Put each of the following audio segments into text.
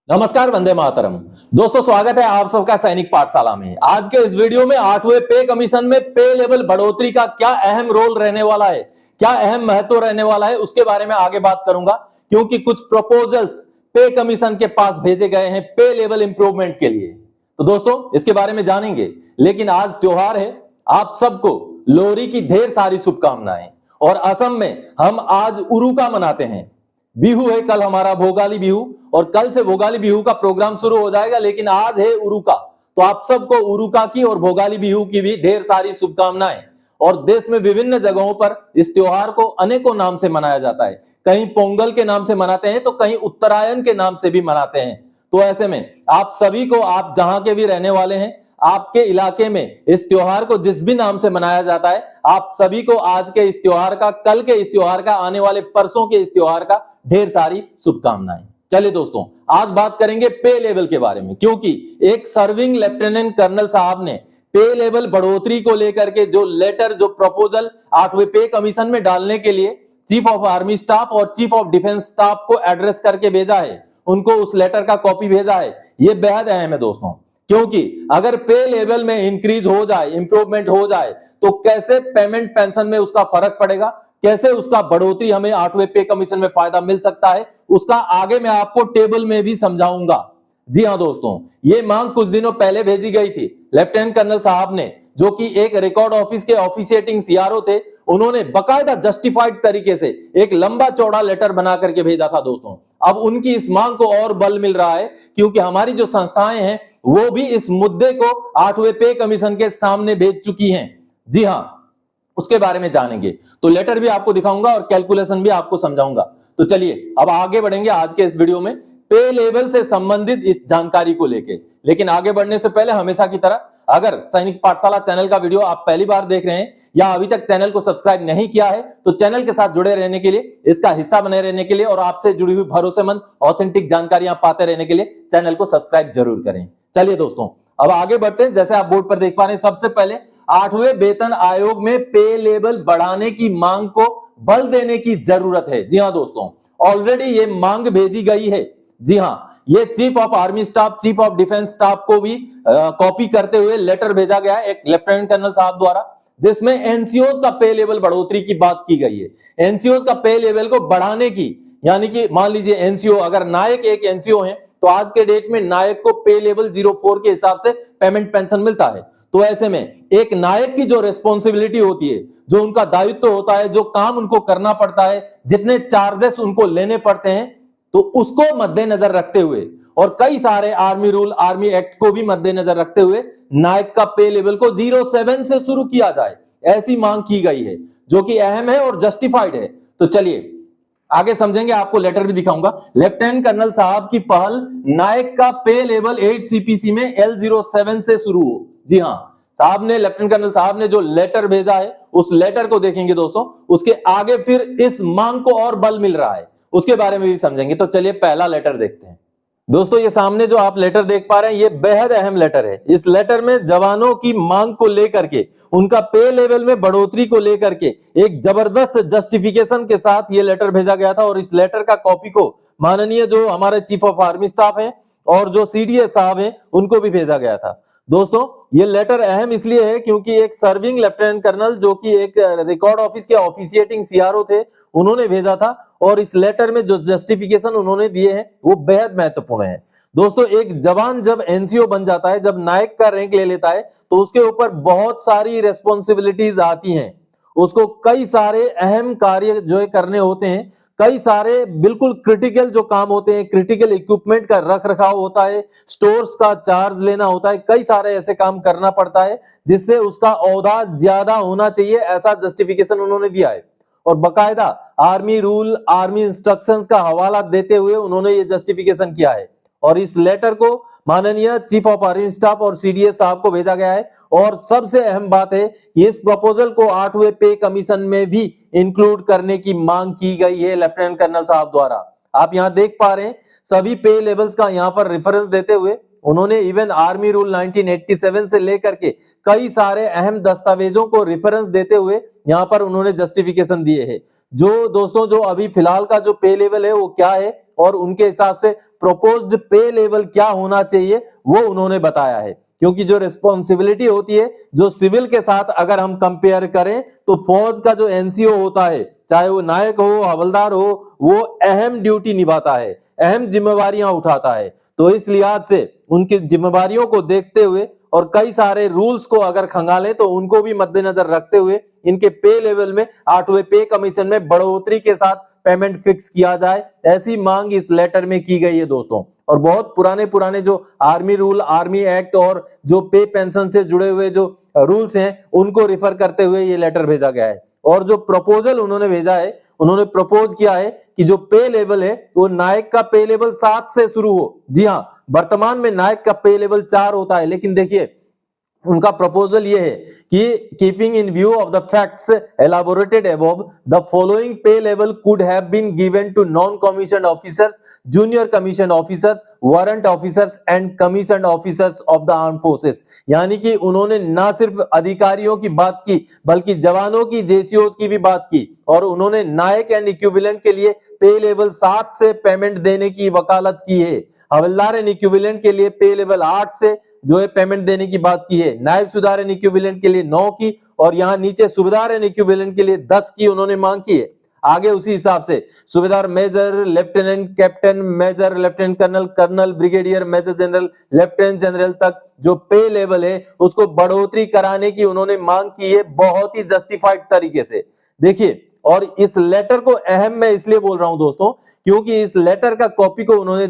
नमस्कार, वंदे मातरम। दोस्तों, स्वागत है आप सबका सैनिक पाठशाला में। आज के इस वीडियो में 8वें पे कमीशन में पे लेवल बढ़ोतरी का क्या अहम रोल रहने वाला है, क्या अहम महत्व रहने वाला है, उसके बारे में आगे बात करूंगा। क्योंकि कुछ प्रपोजल्स पे कमीशन के पास भेजे गए हैं पे लेवल इंप्रूवमेंट के लिए। तो दोस्तों, इसके बारे में जानेंगे। लेकिन आज त्योहार है, आप सबको लोहड़ी की ढेर सारी शुभकामनाएं। और असम में हम आज उरुका मनाते हैं। बिहू है कल हमारा भोगाली बिहू, और कल से भोगाली बिहू का प्रोग्राम शुरू हो जाएगा। लेकिन आज है उरुका, तो आप सबको उरुका की और भोगाली बिहू की भी ढेर सारी शुभकामनाएं। और देश में विभिन्न जगहों पर इस त्योहार को अनेकों नाम से मनाया जाता है। कहीं पोंगल के नाम से मनाते हैं, तो कहीं उत्तरायण के नाम से भी मनाते हैं। तो ऐसे में आप सभी को, आप जहां के भी रहने वाले हैं, आपके इलाके में इस त्योहार को जिस भी नाम से मनाया जाता है, आप सभी को आज के इस त्योहार का, कल के इस त्योहार का, आने वाले परसों के इस त्योहार का ढेर सारी शुभकामनाएं। चलिए दोस्तों, आज बात करेंगे पे लेवल के बारे में। क्योंकि एक सर्विंग लेफ्टिनेंट कर्नल साहब ने पे लेवल बढ़ोतरी को लेकर के जो लेटर, जो प्रपोजल 8वें पे कमीशन में डालने के लिए चीफ ऑफ आर्मी स्टाफ और चीफ ऑफ डिफेंस स्टाफ को एड्रेस करके भेजा है, उनको उस लेटर का कॉपी भेजा है। यह बेहद अहम है दोस्तों। क्योंकि अगर पे लेवल में इंक्रीज हो जाए, इंप्रूवमेंट हो जाए, तो कैसे पेमेंट पेंशन में उसका फर्क पड़ेगा, कैसे उसका बढ़ोतरी हमें 8वें पे कमीशन में फायदा मिल सकता है, उसका आगे मैं आपको टेबल में भी समझाऊंगा। जी हां दोस्तों, ये मांग कुछ दिनों पहले भेजी गई थी लेफ्टिनेंट कर्नल साहब ने, जो कि एक रिकॉर्ड ऑफिस के ऑफिशिएटिंग सीआरओ थे। उन्होंने बकायदा जस्टिफाइड तरीके से एक लंबा चौड़ा लेटर बना करके भेजा था दोस्तों। अब उनकी इस मांग को और बल मिल रहा है, क्योंकि हमारी जो संस्थाएं हैं वो भी इस मुद्दे को 8वें पे कमीशन के सामने भेज चुकी हैं। जी हां, उसके बारे में जानेंगे। तो लेटर भी आपको दिखाऊंगा और कैलकुलेशन भी आपको समझाऊंगा। तो चलिए अब आगे बढ़ेंगे आज के इस वीडियो में पे लेवल से संबंधित इस जानकारी को लेके। लेकिन आगे बढ़ने से पहले हमेशा की तरह, अगर सैनिक पाठशाला चैनल का वीडियो आप पहली बार देख रहे हैं या अभी तक चैनल को सब्सक्राइब नहीं किया है, तो चैनल के साथ जुड़े रहने के लिए, इसका हिस्सा बने रहने के लिए और आपसे जुड़ी हुई भरोसेमंद ऑथेंटिक जानकारियां पाते रहने के लिए चैनल को सब्सक्राइब जरूर करें। चलिए दोस्तों, अब आगे बढ़ते हैं। जैसे आप बोर्ड पर देख पा रहे हैं, सबसे पहले 8वें वेतन आयोग में पे लेवल बढ़ाने की मांग को बल देने की जरूरत है। जी हां दोस्तों, ऑलरेडी ये मांग भेजी गई है। जी हां, ये chief of army staff, chief of defence staff को भी कॉपी करते हुए लेटर भेजा गया है एक लेफ्टिनेंट कर्नल साहब द्वारा, जिसमें एनसीओज का पे लेवल बढ़ोतरी की बात की गई है। एनसीओज का पे लेवल को बढ़ाने की, यानी कि मान लीजिए एनसीओ, अगर नायक एक एनसीओ है, तो आज के डेट में नायक को पे लेवल 04 के हिसाब से पेमेंट पेंशन मिलता है। तो ऐसे में एक नायक की जो रिस्पॉन्सिबिलिटी होती है, जो उनका दायित्व होता है, जो काम उनको करना पड़ता है, जितने चार्जेस उनको लेने पड़ते हैं, तो उसको मद्देनजर रखते हुए और कई सारे आर्मी रूल, आर्मी एक्ट को भी मद्देनजर रखते हुए नायक का पे लेवल को 07 से शुरू किया जाए, ऐसी मांग की गई है, जो कि अहम है और जस्टिफाइड है। तो चलिए आगे समझेंगे, आपको लेटर भी दिखाऊंगा। लेफ्टिनेंट कर्नल साहब की पहल नायक का पे लेवल 8 सीपीसी में L07 से शुरू हो। जी हां, साहब ने, लेफ्टिनेंट कर्नल साहब ने जो लेटर भेजा है, उस लेटर को देखेंगे दोस्तों। उसके आगे फिर इस मांग को और बल मिल रहा है, उसके बारे में भी समझेंगे। तो चलिए पहला लेटर देखते हैं। दोस्तों, ये सामने जो आप लेटर देख पा रहे हैं, ये बेहद अहम लेटर है। इस लेटर में जवानों की मांग को लेकर के, उनका पे लेवल में बढ़ोतरी को लेकर के एक जबरदस्त जस्टिफिकेशन के साथ ये लेटर भेजा गया था। और इस लेटर का कॉपी को माननीय जो हमारे चीफ ऑफ आर्मी स्टाफ हैं और जो सीडीएस साहब हैं, उनको भी भेजा गया था। दोस्तों, ये लेटर अहम इसलिए है क्योंकि एक सर्विंग लेफ्टिनेंट कर्नल, जो कि एक रिकॉर्ड ऑफिस के ऑफिशिएटिंग सीआरओ थे, उन्होंने भेजा था। और इस लेटर में जो जस्टिफिकेशन उन्होंने दिए हैं वो बेहद महत्वपूर्ण है। दोस्तों, एक जवान जब एनसीओ बन जाता है, जब नायक का रैंक ले लेता है, तो उसके ऊपर बहुत सारी रेस्पॉन्सिबिलिटीज आती हैं। उसको कई सारे अहम कार्य जो है करने होते हैं, कई सारे बिल्कुल क्रिटिकल जो काम होते हैं, क्रिटिकल इक्विपमेंट का रख रखाव होता है, स्टोर्स का चार्ज लेना होता है, कई सारे ऐसे काम करना पड़ता है जिससे उसका औहदा ज्यादा होना चाहिए, ऐसा जस्टिफिकेशन उन्होंने दिया है। और बकायदा आर्मी रूल, आर्मी इंस्ट्रक्शंस का हवाला देते हुए उन्होंने ये जस्टिफिकेशन किया है। और इस लेटर को माननीय चीफ ऑफ आर्मी स्टाफ और सीडीएस साहब को भेजा गया है। और सबसे अहम बात है, इस प्रपोजल को 8वें पे कमीशन में भी इंक्लूड करने की मांग की गई है लेफ्टिनेंट कर्नल साहब द्वारा। आप यहां देख पा रहे हैं, सभी पे लेवल्स का यहां पर रेफरेंस देते हुए उन्होंने इवन आर्मी रूल 1987 से लेकर के कई सारे अहम दस्तावेजों को रेफरेंस देते हुए यहां पर उन्होंने जस्टिफिकेशन दिए हैं। जो दोस्तों, जो अभी फिलहाल का जो पे लेवल है वो क्या है और उनके हिसाब से प्रोपोज्ड पे लेवल क्या होना चाहिए वो उन्होंने बताया है। क्योंकि जो रिस्पॉन्सिबिलिटी होती है जो सिविल के साथ अगर हम कंपेयर करें तो फौज का जो एनसीओ होता है, चाहे वो नायक हो हवलदार हो, वो अहम ड्यूटी निभाता है, अहम जिम्मेवारियां उठाता है। तो इस लिहाज से उनकी जिम्मेवारियों को देखते हुए और कई सारे रूल्स को अगर खंगालें तो उनको भी मद्देनजर रखते हुए इनके पे लेवल में 8वें पे कमीशन में बढ़ोतरी के साथ पेमेंट फिक्स किया जाए, ऐसी मांग इस लेटर में की गई है दोस्तों। और बहुत पुराने पुराने जो आर्मी रूल, आर्मी एक्ट और जो पे पेंशन से जुड़े हुए जो रूल्स हैं उनको रिफर करते हुए ये लेटर भेजा गया है। और जो प्रपोजल उन्होंने भेजा है, उन्होंने प्रपोज किया है कि जो पे लेवल है वो नायक का पे लेवल 7 से शुरू हो। जी हाँ, वर्तमान में नायक का पे लेवल 4 होता है, लेकिन देखिए उनका प्रपोजल ये है कि keeping in view of the facts elaborated above, the following pay level could have been given to non commissioned officers, junior commission officers, warrant officers and commissioned officers of the arm forces. यानी कि उन्होंने ना सिर्फ अधिकारियों की बात की बल्कि जवानों की, जेसीओ की भी बात की, और उन्होंने नायक एंड इक्विवेलेंट के लिए पे लेवल 7 से पेमेंट देने की वकालत की है। हवलदार एंड इक्विवेलेंट के लिए पे लेवल 8 से जो है पेमेंट देने की बात की है। नायब सुधार एंड इक्विवेलेंट के लिए 9 की, और यहां नीचे सूबेदार एंड इक्विवेलेंट के लिए 10 की उन्होंने मांग की है। आगे उसी हिसाब से सूबेदार, major, lieutenant, captain, major, lieutenant colonel, colonel, brigadier, major general, lieutenant general तक जो पे लेवल है उसको बढ़ोतरी कराने की उन्होंने मांग की है, बहुत ही जस्टिफाइड तरीके से। देखिए, और इस लेटर को अहम मैं इसलिए बोल रहा हूं दोस्तों क्योंकि इस लेटर का कॉपी को उन्होंने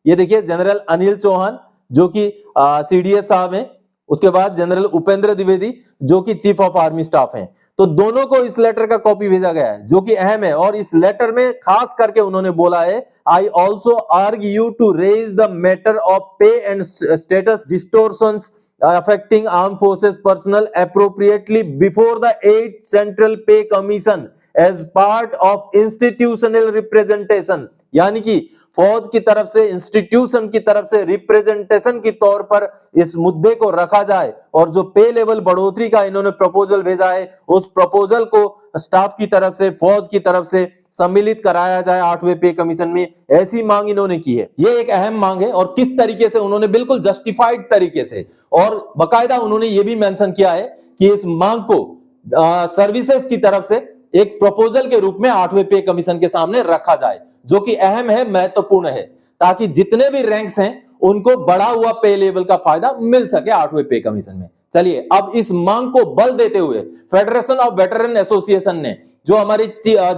ये देखिए जनरल अनिल चौहान जो कि सीडीएस साहब हैं, उसके बाद जनरल उपेंद्र द्विवेदी जो कि चीफ ऑफ आर्मी स्टाफ हैं, तो दोनों को इस लेटर का कॉपी भेजा गया है जो कि अहम है। और इस लेटर में खास करके उन्होंने बोला है, I also urge you to raise the matter of pay and status distortions affecting arm forces personnel appropriately before the 8th central pay commission as part of institutional representation. यानी कि फौज की तरफ से, इंस्टीट्यूशन की तरफ से रिप्रेजेंटेशन के तौर पर इस मुद्दे को रखा जाए, और जो पे लेवल बढ़ोतरी का इन्होंने प्रपोजल भेजा है उस प्रपोजल को स्टाफ की तरफ से, फौज की तरफ से सम्मिलित कराया जाए 8वें पे कमीशन में, ऐसी मांग इन्होंने की है। ये एक अहम मांग है और किस तरीके से उन्होंने बिल्कुल जस्टिफाइड तरीके से, और बाकायदा उन्होंने ये भी मेंशन किया है कि इस मांग को सर्विसेज की तरफ से एक प्रपोजल के रूप में 8वें पे कमीशन के सामने रखा जाए, जो कि अहम है, महत्वपूर्ण है, ताकि जितने भी रैंक्स हैं उनको बढ़ा हुआ पे लेवल का फायदा मिल सके 8वें पे कमीशन में। चलिए, अब इस मांग को बल देते हुए फेडरेशन ऑफ वेटरन एसोसिएशन ने, जो हमारी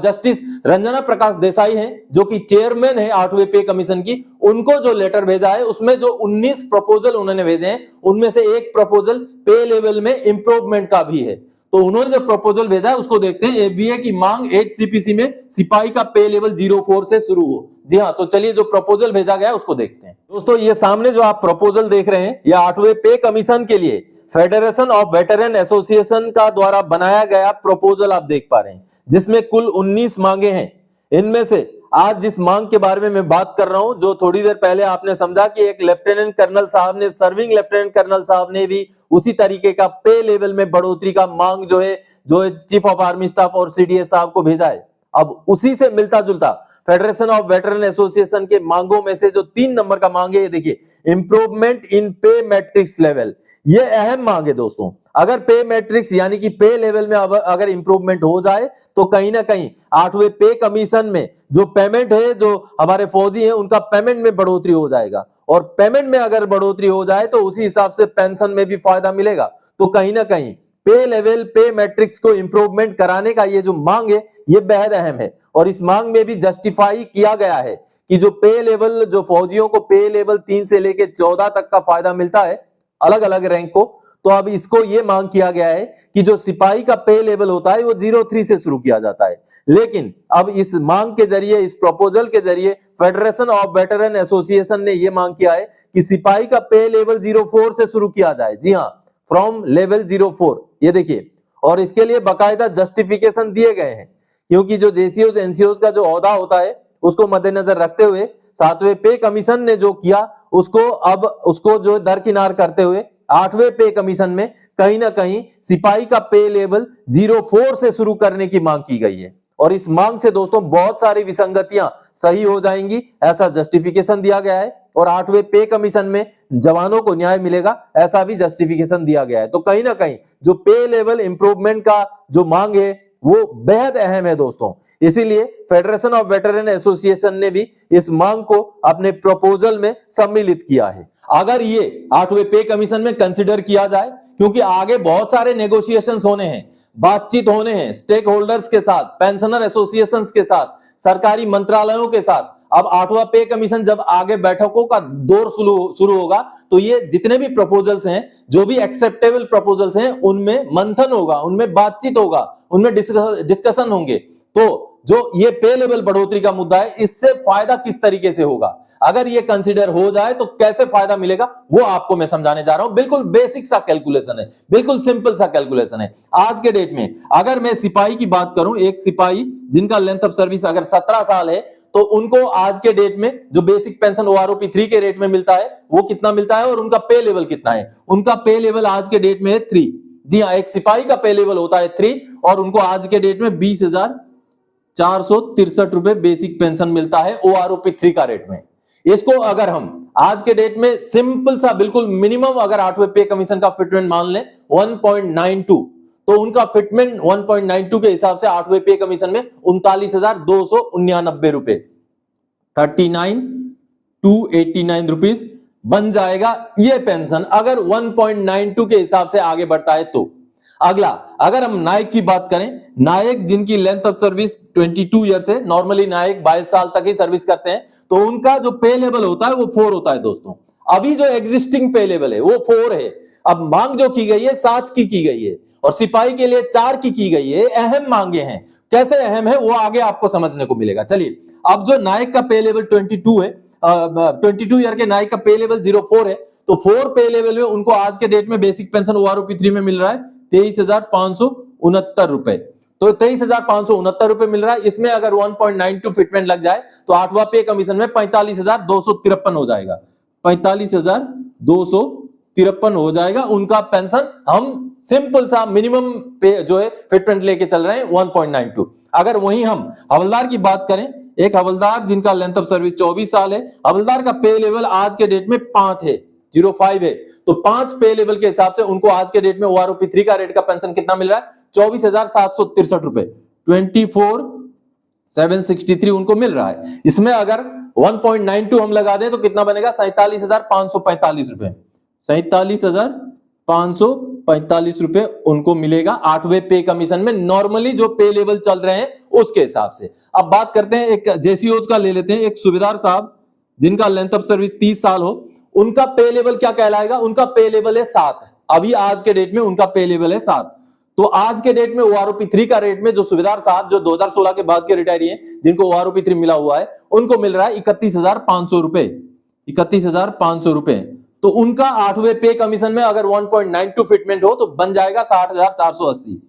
जस्टिस रंजना प्रकाश देसाई हैं जो कि चेयरमैन है 8वें पे कमीशन की, उनको जो लेटर भेजा है उसमें जो 19 प्रपोजल उन्होंने भेजे हैं उनमें से एक प्रपोजल पे लेवल में इंप्रूवमेंट का भी है। तो उन्होंने जो प्रपोजल भेजा है उसको देखते हैं। एबीए की मांग 8 सीपीसी में सिपाही का पे लेवल 04 से शुरू हो। जी हाँ, तो चलिए जो प्रपोजल भेजा गया है उसको देखते हैं। दोस्तों, ये सामने जो आप प्रपोजल देख रहे हैं, यह 8वें पे कमीशन के लिए फेडरेशन ऑफ वेटरन एसोसिएशन का द्वारा बनाया गया प्रपोजल आप देख पा रहे हैं, जिसमें कुल 19 मांगे हैं। इनमें से आज जिस मांग के बारे में मैं बात कर रहा हूं, जो थोड़ी देर पहले आपने समझा कि एक लेफ्टिनेंट कर्नल साहब ने, सर्विंग लेफ्टिनेंट कर्नल साहब ने भी उसी तरीके का पे लेवल में बढ़ोतरी का मांग जो चीफ ऑफ आर्मी स्टाफ और सीडीएस साहब को भेजा है। अब उसी से मिलता जुलता फेडरेशन ऑफ वेटरन एसोसिएशन के मांगों में से जो 3 नंबर का मांग है, ये देखिए, इंप्रूवमेंट इन पे मैट्रिक्स लेवल। ये अहम मांग है दोस्तों। अगर पे मैट्रिक्स यानी कि पे लेवल में अगर इंप्रूवमेंट हो जाए तो कहीं ना कहीं 8वें पे कमीशन में जो पेमेंट है, जो हमारे फौजी हैं उनका पेमेंट में बढ़ोतरी हो जाएगा, और पेमेंट में अगर बढ़ोतरी हो जाए तो उसी हिसाब से पेंशन में भी फायदा मिलेगा। तो कहीं ना कहीं पे लेवल, पे मैट्रिक्स को इंप्रूवमेंट कराने का ये जो मांग है ये बेहद अहम है, और इस मांग में भी जस्टिफाई किया गया है कि जो पे लेवल, जो फौजियों को पे लेवल 3 से लेके 14 तक का फायदा मिलता है अलग अलग रैंक को, तो अब इसको ये मांग किया गया है कि जो सिपाही का पे लेवल होता है वो 03 से शुरू किया जाता है। लेकिन अब इस मांग के जरिए, इस प्रपोजल के जरिए फेडरेशन ऑफ वेटरन एसोसिएशन ने यह मांग किया है कि सिपाही का पे लेवल 04 से शुरू किया जाए। जी हाँ, फ्रॉम लेवल 04। ये देखिए, और इसके लिए बाकायदा जस्टिफिकेशन दिए गए हैं, क्योंकि जो जेसीओज एनसीओज का जो ओहदा होता है उसको मद्देनजर रखते हुए 7वें पे कमीशन ने जो किया उसको जो दरकिनार करते हुए 8वें पे कमीशन में कहीं ना कहीं सिपाही का पे लेवल 04 से शुरू करने की मांग की गई है। और इस मांग से दोस्तों बहुत सारी विसंगतियां सही हो जाएंगी, ऐसा जस्टिफिकेशन दिया गया है। और 8वें पे कमीशन में जवानों को न्याय मिलेगा, ऐसा भी जस्टिफिकेशन दिया गया है। तो कहीं ना कहीं जो पे लेवल इंप्रूवमेंट का जो मांग है वो बेहद अहम है दोस्तों। इसीलिए फेडरेशन ऑफ वेटरन एसोसिएशन ने भी इस मांग को अपने प्रपोजल में सम्मिलित किया है। अगर ये 8वें पे कमीशन में कंसिडर किया जाए, क्योंकि आगे बहुत सारे नेगोशिएशंस होने हैं, बातचीत होने हैं स्टेक होल्डर्स के साथ, पेंशनर एसोसिएशंस के साथ, सरकारी मंत्रालयों के साथ। अब 8वां पे कमीशन जब आगे बैठकों का दौर शुरू होगा तो ये जितने भी प्रपोजल्स हैं, जो भी एक्सेप्टेबल प्रपोजल्स हैं, उनमें मंथन होगा, उनमें बातचीत होगा, उनमें डिस्कशन होंगे। तो जो ये पे लेवल बढ़ोतरी का मुद्दा है, इससे फायदा किस तरीके से होगा, अगर ये कंसीडर हो जाए तो कैसे फायदा मिलेगा, वो आपको मैं समझाने जा रहा हूं। बिल्कुल बेसिक सा कैलकुलेशन है, बिल्कुल सिंपल सा कैलकुलेशन है। आज के डेट में अगर मैं सिपाही की बात करूं, एक सिपाही जिनका लेंथ ऑफ सर्विस अगर 17 साल है, तो उनको आज के डेट में जो बेसिक पेंशन ओआरओपी 3 के रेट में मिलता है वो कितना मिलता है और उनका पे लेवल कितना है? उनका पे लेवल आज के डेट में है 3। जी हाँ, एक सिपाही का पे लेवल होता है 3 और उनको आज के डेट में 20,463 रुपए बेसिक पेंशन मिलता है ओआरओपी 3 का रेट में। इसको अगर हम आज के डेट में सिंपल सा बिल्कुल मिनिमम अगर 8वें पे कमीशन का फिटमेंट मान लें 1.92, तो उनका फिटमेंट 1.92 के हिसाब से 8वें पे कमीशन में 39,299 रुपए 39,289 रुपीज बन जाएगा ये पेंशन, अगर 1.92 के हिसाब से आगे बढ़ता है तो। अगला, अगर हम नायक की बात करें, नायक जिनकी लेंथ ऑफ सर्विस 22 ईयर्स है, नॉर्मली नायक 22 साल तक ही सर्विस करते हैं, तो उनका जो पे लेवल होता है वो 4 होता है दोस्तों। अभी जो एग्जिस्टिंग पे लेवल है वो 4 है। अब मांग जो की गई है 7 की गई है और सिपाही के लिए 4 की गई है। अहम मांगे हैं, कैसे अहम है वो आगे आपको समझने को मिलेगा। चलिए, अब जो नायक का पे लेवल 22 है, 22 ईयर के नायक का पे लेवल 04 है, तो 4 पे लेवल में उनको आज के डेट में बेसिक पेंशन ओआरओपी 3 में मिल रहा है 23,569 रुपए। तो 23,569 रुपए मिल रहा है। इसमें अगर 1.92 फिटमेंट लग जाए तो 8वां पे कमीशन में 45,253 हो जाएगा, 45,253 हो जाएगा उनका पेंशन। हम सिंपल सा मिनिमम पे जो है फिटमेंट लेके चल रहे हैं 1.92। अगर वहीं हम हवलदार की बात करें, एक हवलदार जिनका लेंथ ऑफ सर्विस 24 साल है, हवलदार का पे लेवल आज के डेट में 5 है, 05 है, तो 5 पे लेवल के हिसाब से उनको आज के डेट में ओआरओपी 3 का रेट का पेंशन कितना मिल रहा है? 24,763 रुपए, 24,763 उनको मिल रहा है। इसमें अगर 1.92 हम लगा दें तो कितना बनेगा? 47,545 रुपए, 47,545 रुपए उनको मिलेगा 8वें पे कमीशन में, नॉर्मली जो पे लेवल चल रहे हैं उसके हिसाब से। अब बात करते हैं एक जेसीओज का ले लेते हैं, एक सूबेदार साहब जिनका लेंथ ऑफ सर्विस 30 साल हो, उनका पे लेवल क्या कहलाएगा? उनका पे लेवल है 7। अभी आज के डेट में उनका पे लेवल है 7। तो आज के डेट में ओआरओपी 3 का रेट में जो सूबेदार साहब जो 2016 के बाद के रिटायरी हैं, जिनको ओआरओपी 3 मिला हुआ है, उनको मिल रहा है 31,500 रुपए, 31,500 रुपए। तो उनका 8वें पे कमीशन में अगर 1.92 फिटमेंट हो तो बन जाएगा 60,480,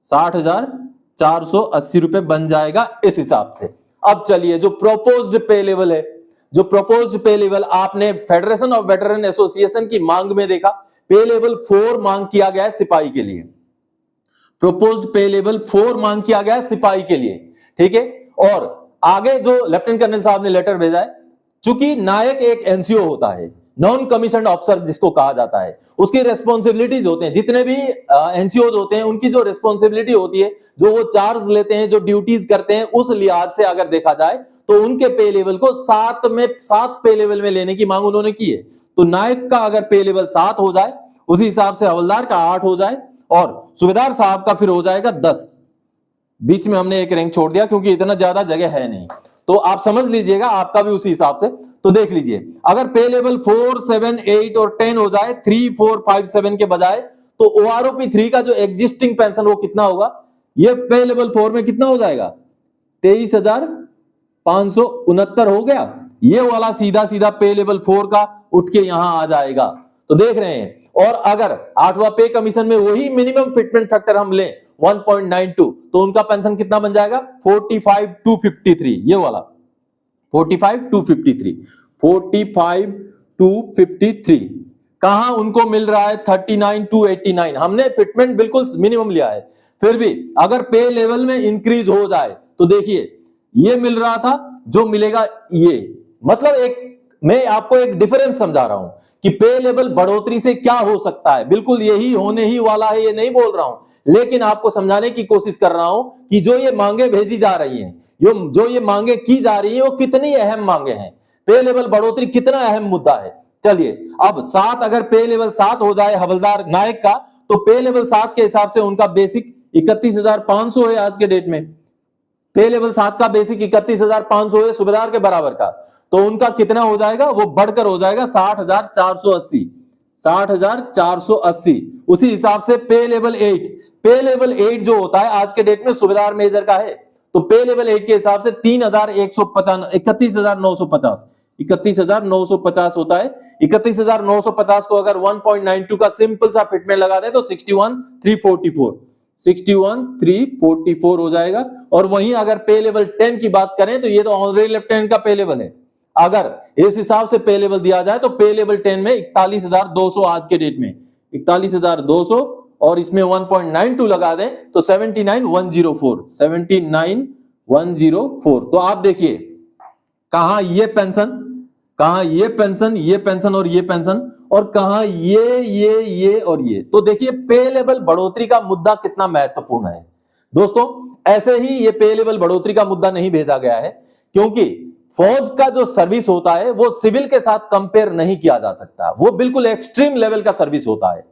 60,480 रुपए बन जाएगा इस हिसाब से। अब चलिए, जो प्रोपोज्ड पे लेवल है, जो प्रोपोज्ड पे लेवल आपने फेडरेशन ऑफ वेटरन एसोसिएशन की मांग में देखा, पे लेवल 4 मांग किया गया है सिपाही के लिए। प्रोपोज्ड पे लेवल 4 मांग किया गया है सिपाही के लिए, ठीक है। और आगे जो लेफ्टिनेंट कर्नल साहब ने लेटर भेजा है, चूंकि नायक एक एनसीओ होता है, नॉन कमीशन्ड ऑफिसर जिसको कहा जाता है, उसकी रेस्पॉन्सिबिलिटीज होते हैं, जितने भी एनसीओ होते हैं उनकी जो रेस्पॉन्सिबिलिटी होती है, जो वो चार्ज लेते हैं, जो ड्यूटीज करते हैं, उस लिहाज से अगर देखा जाए तो उनके पे लेवल को 7 पे लेवल में लेने की मांग उन्होंने की है। तो नायक का अगर पे लेवल 7 हो जाए, उसी हिसाब से हवलदार का 8 हो जाए और सूबेदार साहब का फिर हो जाएगा 10। बीच में हमने एक रैंक छोड़ दिया क्योंकि इतना ज्यादा जगह है नहीं, तो आप समझ लीजिएगा आपका भी उसी हिसाब से। तो देख लीजिए, अगर पे लेवल 4, 7, 8 और 10 हो जाए 3, 4, 5, 7 के बजाय, तो ओआरओपी 3 का जो एग्जिस्टिंग पेंशन वो कितना होगा? ये पे लेवल 4 में कितना हो जाएगा? 23,569 हो गया। ये वाला सीधा सीधा पे लेवल 4 का उठ के यहां आ जाएगा। तो देख रहे हैं। और अगर 8वां पे कमीशन में वही मिनिमम फिटमेंट फैक्टर हम लें 1.92, तो उनका पेंशन कितना बन जाएगा? 45,253, ये वाला 45,253, 45,253 कहां उनको मिल रहा है? 39,289। हमने फिटमेंट बिल्कुल मिनिमम लिया है, फिर भी अगर पे लेवल में इंक्रीज हो जाए तो देखिए, ये मिल रहा था जो मिलेगा ये, मतलब एक मैं आपको एक डिफरेंस समझा रहा हूं कि पे लेवल बढ़ोतरी से क्या हो सकता है, बिल्कुल यही होने ही वाला है ये नहीं बोल रहा हूं, लेकिन आपको समझाने की कोशिश कर रहा हूं कि जो ये मांगे भेजी जा रही हैं, जो ये मांगे की जा रही है वो कितनी अहम मांगे हैं, पे लेवल बढ़ोतरी कितना अहम मुद्दा है। चलिए अब 7 अगर पे लेवल 7 हो जाए हवलदार नायक का, तो पे लेवल 7 के हिसाब से उनका बेसिक 31,500 है आज के डेट में। पे लेवल 7 का बेसिक 31,500 है सूबेदार के बराबर का, तो उनका कितना हो जाएगा, वो बढ़कर हो जाएगा 60,480, 60,480। उसी हिसाब से पे लेवल 8 जो होता है आज के डेट में सूबेदार मेजर का है, तो पे लेवल 8 के हिसाब से 31,950 होता है। 31,950 को अगर 1.92 का सिंपल सा फिटमेंट लगा दें तो 61,344 हो जाएगा। और वहीं अगर पे लेवल 10 की बात करें तो ये तो ऑनरेरी लेफ्टिनेंट का पे लेवल है, अगर इस हिसाब से पे लेवल दिया जाए तो पे लेवल 10 में 41,200 आज के डेट में 41,200, और इसमें 1.92 लगा दें तो 79,104। तो आप देखिए कहां ये पेंशन, कहां ये पेंशन, ये पेंशन और ये पेंशन, और कहां ये और ये। तो देखिए पे लेवल बढ़ोतरी का मुद्दा कितना महत्वपूर्ण है दोस्तों। ऐसे ही ये पे लेवल बढ़ोतरी का मुद्दा नहीं भेजा गया है, क्योंकि फौज का जो सर्विस होता है वो सिविल के साथ कंपेयर नहीं किया जा सकता, वो बिल्कुल एक्सट्रीम लेवल का सर्विस होता है।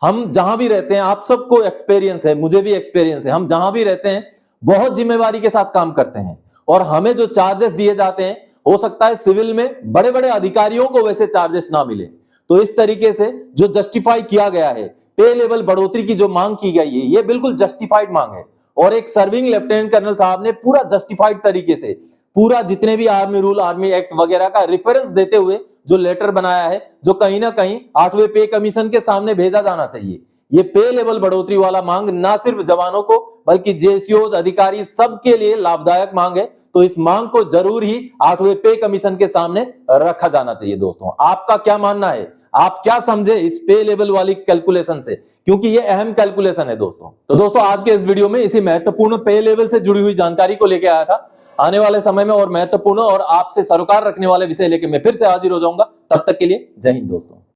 हम जहां भी रहते हैं, आप सबको एक्सपीरियंस है, मुझे भी एक्सपीरियंस है, हम जहां भी रहते हैं बहुत जिम्मेवारी के साथ काम करते हैं, और हमें जो चार्जेस दिए जाते हैं हो सकता है सिविल में बड़े बड़े अधिकारियों को वैसे चार्जेस ना मिले। तो इस तरीके से जो जस्टिफाई किया गया है, पे लेवल बढ़ोतरी की जो मांग की गई है, ये बिल्कुल जस्टिफाइड मांग है, और एक सर्विंग लेफ्टिनेंट कर्नल साहब ने पूरा जस्टिफाइड तरीके से पूरा जितने भी आर्मी रूल, आर्मी एक्ट वगैरह का रेफरेंस देते हुए जो लेटर बनाया है, जो कहीं ना कहीं 8वें पे कमीशन के सामने भेजा जाना चाहिए। ये पे लेवल बढ़ोतरी वाला मांग ना सिर्फ जवानों को बल्कि जेसीओज, अधिकारी सबके लिए लाभदायक मांग है। तो इस मांग को जरूर ही 8वें पे कमीशन के सामने रखा जाना चाहिए। दोस्तों आपका क्या मानना है, आप क्या समझे इस पे लेवल वाली कैलकुलेशन से, क्योंकि ये अहम कैलकुलेशन है दोस्तों। तो दोस्तों आज के इस वीडियो में इसी महत्वपूर्ण पे लेवल से जुड़ी हुई जानकारी को लेकर आया था। आने वाले समय में और महत्वपूर्ण और आपसे सरोकार रखने वाले विषय लेकर मैं फिर से हाजिर हो जाऊंगा। तब तक के लिए जय हिंद दोस्तों।